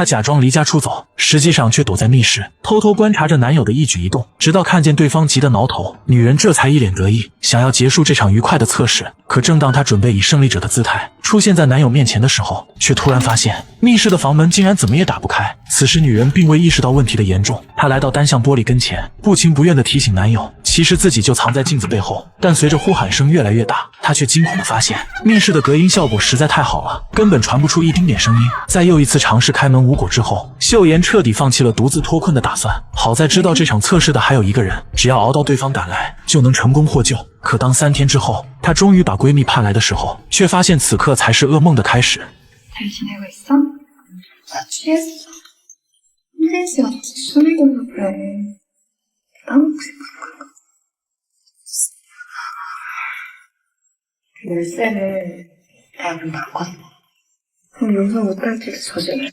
她假装离家出走，实际上却躲在密室，偷偷观察着男友的一举一动，直到看见对方急得挠头，女人这才一脸得意，想要结束这场愉快的测试。可正当她准备以胜利者的姿态出现在男友面前的时候，却突然发现密室的房门竟然怎么也打不开。此时女人并未意识到问题的严重，她来到单向玻璃跟前，不情不愿地提醒男友，其实自己就藏在镜子背后。但随着呼喊声越来越大，她却惊恐地发现密室的隔音效果实在太好了，根本传不出一丁点声音。在又一次尝试开门无果之后，秀妍彻底放弃了独自脱困的打算。好在知道这场测试的还有一个人，只要熬到对方赶来，就能成功获救。可当3天之后，她终于把闺蜜盼来的时候，却发现此刻才是噩梦的开始。잘 지내고 있어? 나 취했어. 홈페이지 같이 숨이고나 그래. 까먹고 싶은 거. 열쇠를 내가 좀 바꿨어. 그럼 용서 못할 짓을 저질러.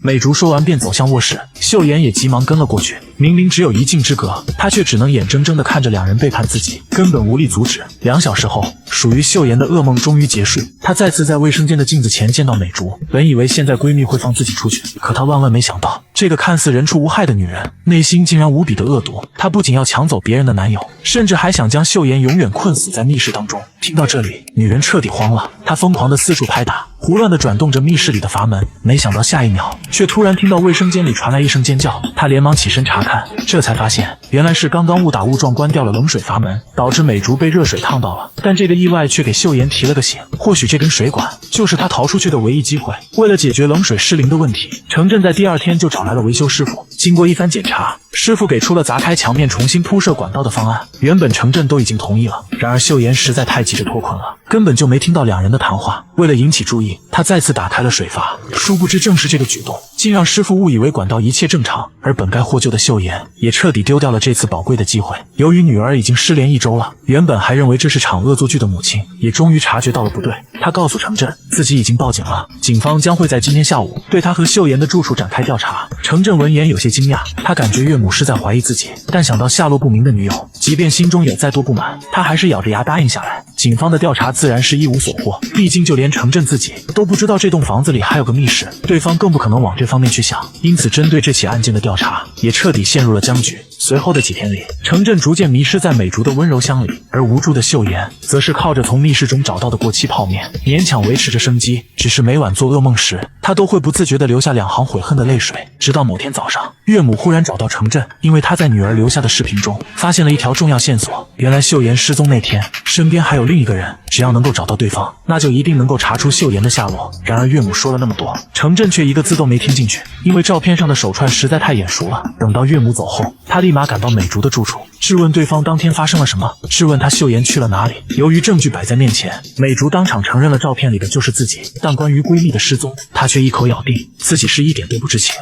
美竹说完便走向卧室，秀妍也急忙跟了过去。明明只有一镜之隔，她却只能眼睁睁地看着两人背叛自己，根本无力阻止。2小时后，属于秀妍的噩梦终于结束。她再次在卫生间的镜子前见到美竹，本以为现在闺蜜会放自己出去，可她万万没想到，这个看似人畜无害的女人，内心竟然无比的恶毒。她不仅要抢走别人的男友，甚至还想将秀妍永远困死在密室当中。听到这里，女人彻底慌了，她疯狂地四处拍打，胡乱地转动着密室里的阀门。没想到下一秒，却突然听到卫生间里传来一声尖叫，她连忙起身查看，这才发现原来是刚刚误打误撞关掉了冷水阀门，导致美竹被热水烫到了。但这个意外却给秀妍提了个醒，或许这根水管就是她逃出去的唯一机会。为了解决冷水失灵的问题，程振在第2天就找来了维修师傅。经过一番检查，师傅给出了砸开墙面重新铺设管道的方案。原本程振都已经同意了，然而秀妍实在太急着脱困了，根本就没听到两人的谈话。为了引起注意，她再次打开了水阀，殊不知正是这个举动，竟让师傅误以为管道一切正常，而本该获救的秀妍也彻底丢掉了这次宝贵的机会。由于女儿已经失联1周了，原本还认为这是场恶作剧的母亲，也终于察觉到了不对。她告诉程振，自己已经报警了，警方将会在今天下午对她和秀妍的住处展开调查。程振闻言有些惊讶，他感觉岳母是在怀疑自己，但想到下落不明的女友，即便心中有再多不满，他还是咬着牙答应下来。警方的调查自然是一无所获，毕竟就连程振自己都不知道这栋房子里还有个密室，对方更不可能往这方面去想，因此针对这起案件的调查也彻底陷入了僵局。随后的几天里，程振逐渐迷失在美竹的温柔乡里，而无助的秀妍则是靠着从密室中找到的过期泡面勉强维持着生机。只是每晚做噩梦时，她都会不自觉地流下2行悔恨的泪水。直到某天早上，岳母忽然找到程振，因为他在女儿留下的视频中发现了一条重要线索，原来秀妍失踪那天身边还有另一个人，只要能够找到对方，那就一定能够查出秀妍的下落。然而岳母说了那么多，程振却一个字都没听进去，因为照片上的手串实在太眼熟了。等到岳母走后，他立马赶到美竹的住处，质问对方当天发生了什么，质问他秀妍去了哪里。由于证据摆在面前，美竹当场承认了照片里的就是自己，但关于闺蜜的失踪，她却一口咬定自己是一点都不知情。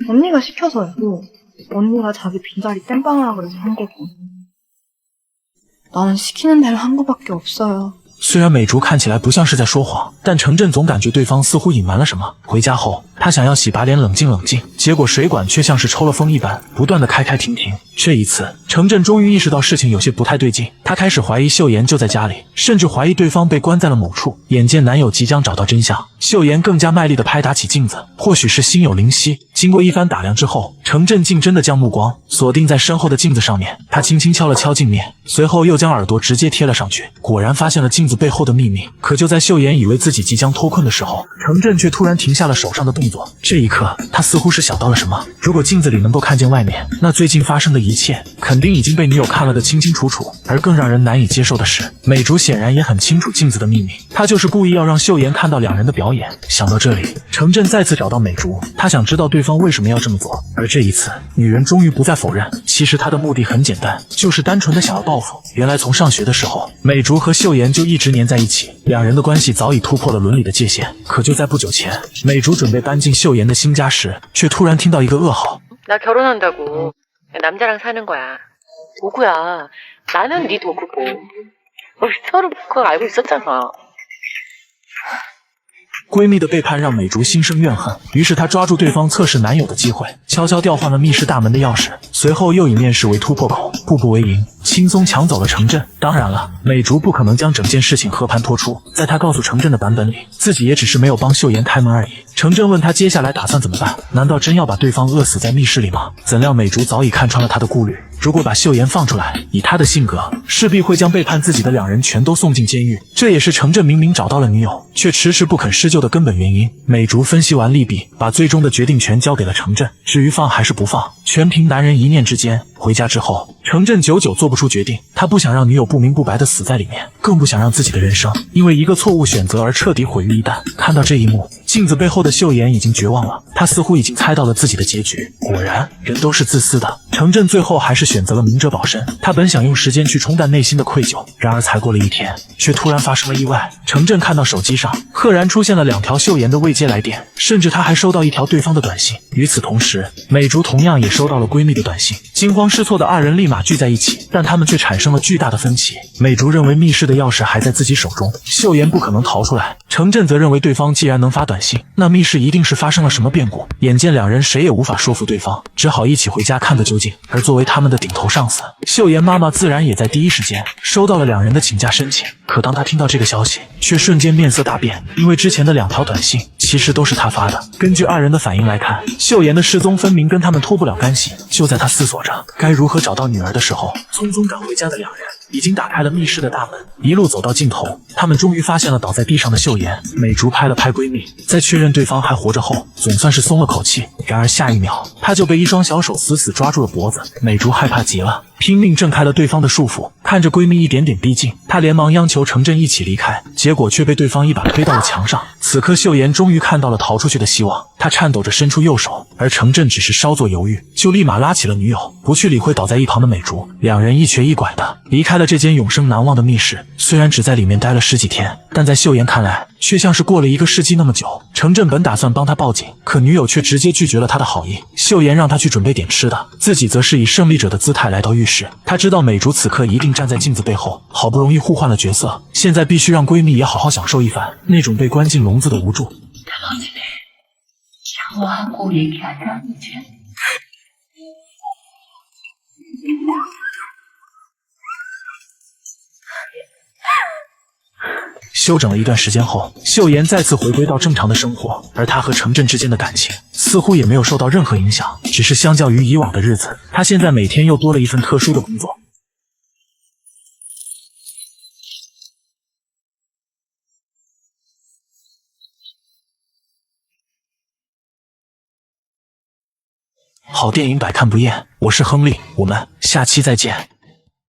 언니가 시켜서요. 언니가 자기 빈자리 땜빵하라 그래서 한 거고. 나는 시키는 대로 한 거밖에 없어요. 虽然美竹看起来不像是在说谎，但程振总感觉对方似乎隐瞒了什么。回家后，他想要洗把脸冷静冷静，结果水管却像是抽了风一般，不断的开开停停。这一次，程振终于意识到事情有些不太对劲，他开始怀疑秀妍就在家里，甚至怀疑对方被关在了某处。眼见男友即将找到真相，秀妍更加卖力的拍打起镜子，或许是心有灵犀。经过一番打量之后，程振竟真的将目光锁定在身后的镜子上面，他轻轻敲了敲镜面，随后又将耳朵直接贴了上去，果然发现了镜子背后的秘密。可就在秀妍以为自己即将脱困的时候，程振却突然停下了手上的动作。这一刻，他似乎是想到了什么，如果镜子里能够看见外面，那最近发生的一切肯定已经被女友看了得清清楚楚。而更让人难以接受的是，美竹显然也很清楚镜子的秘密，她就是故意要让秀妍看到两人的表演。想到这里，程振再次找到美竹，他想知道对方为什么要这么做。而这一次，女人终于不再否认，其实她的目的很简单，就是单纯的想要报复。原来从上学的时候，美竹和秀妍就一直黏在一起，两人的关系早已突破了伦理的界限。可就在不久前，美竹准备搬进秀妍的新家时，却突然听到一个噩耗。나 결혼한다고 남자랑 사는 거야. 도구야. 나는 네 도구고. 우리 서로 그거 알고 있었잖아. 闺蜜的背叛让美竹心生怨恨，于是她抓住对方测试男友的机会，悄悄调换了密室大门的钥匙，随后又以面试为突破口，步步为营，轻松抢走了城镇。当然了，美竹不可能将整件事情和盘托出，在她告诉城镇的版本里，自己也只是没有帮秀妍开门而已。城镇问她接下来打算怎么办，难道真要把对方饿死在密室里吗？怎料美竹早已看穿了她的顾虑，如果把秀妍放出来，以她的性格，势必会将背叛自己的两人全都送进监狱。这也是城镇明明找到了女友，却迟迟不肯施救的根本原因。美竹分析完利弊，把最终的决定权交给了城镇，至于放还是不放，全凭男人一念之间。回家之后，城镇久久做不出决定，他不想让女友不明不白的死在里面，更不想让自己的人生因为一个错误选择而彻底毁于一旦。看到这一幕，镜子背后的秀妍已经绝望了，她似乎已经猜到了自己的结局。果然，人都是自私的，城镇最后还是选择了明哲保身。他本想用时间去冲淡内心的愧疚，然而才过了一天，却突然发生了意外。城镇看到手机上赫然出现了2条秀妍的未接来电，甚至他还收到1条对方的短信。与此同时，美竹同样也收到了闺蜜的短信。惊慌失措的2人立马聚在一起，但他们却产生了巨大的分歧。美竹认为密室的钥匙还在自己手中，秀妍不可能逃出来。城镇则认为对方既然能发短信，那密室一定是发生了什么变故。眼见2人谁也无法说服对方，只好一起回家看个究竟。而作为他们的顶头上司，秀妍妈妈自然也在第一时间收到了2人的请假申请。可当她听到这个消息，却瞬间面色大变，因为之前的2条短信其实都是她发的。根据2人的反应来看，秀妍的失踪分明跟他们脱不了干系。就在她思索着该如何找到女儿的时候，匆匆赶回家的2人已经打开了密室的大门，一路走到尽头，他们终于发现了倒在地上的秀妍。美竹拍了拍闺蜜，在确认对方还活着后，总算是松了口气。然而下一秒，她就被一双小手死死抓住了脖子。美竹害怕极了，拼命挣开了对方的束缚。看着闺蜜一点点逼近，她连忙央求城镇一起离开，结果却被对方一把推到了墙上。此刻秀妍终于看到了逃出去的希望，她颤抖着伸出右手，而城镇只是稍作犹豫，就立马拉起了女友，不去理会倒在一旁的美竹。2人一瘸一拐的离开了这间永生难忘的密室。虽然只在里面待了10几天，但在秀妍看来却像是过了1个世纪那么久。城镇本打算帮他报警，可女友却直接拒绝了他的好意。秀妍让他去准备点吃的，自己则是以胜利者的姿态来到浴室。他知道美竹此刻一定站在镜子背后，好不容易互换了角色，现在必须让闺蜜也好好享受一番那种被关进笼子的无助。 샤워하고 얘기하자, 이제. 休整了一段时间后，秀妍再次回归到正常的生活，而她和城镇之间的感情似乎也没有受到任何影响，只是相较于以往的日子，她现在每天又多了一份特殊的工作。好电影百看不厌，我是亨利，我们下期再见。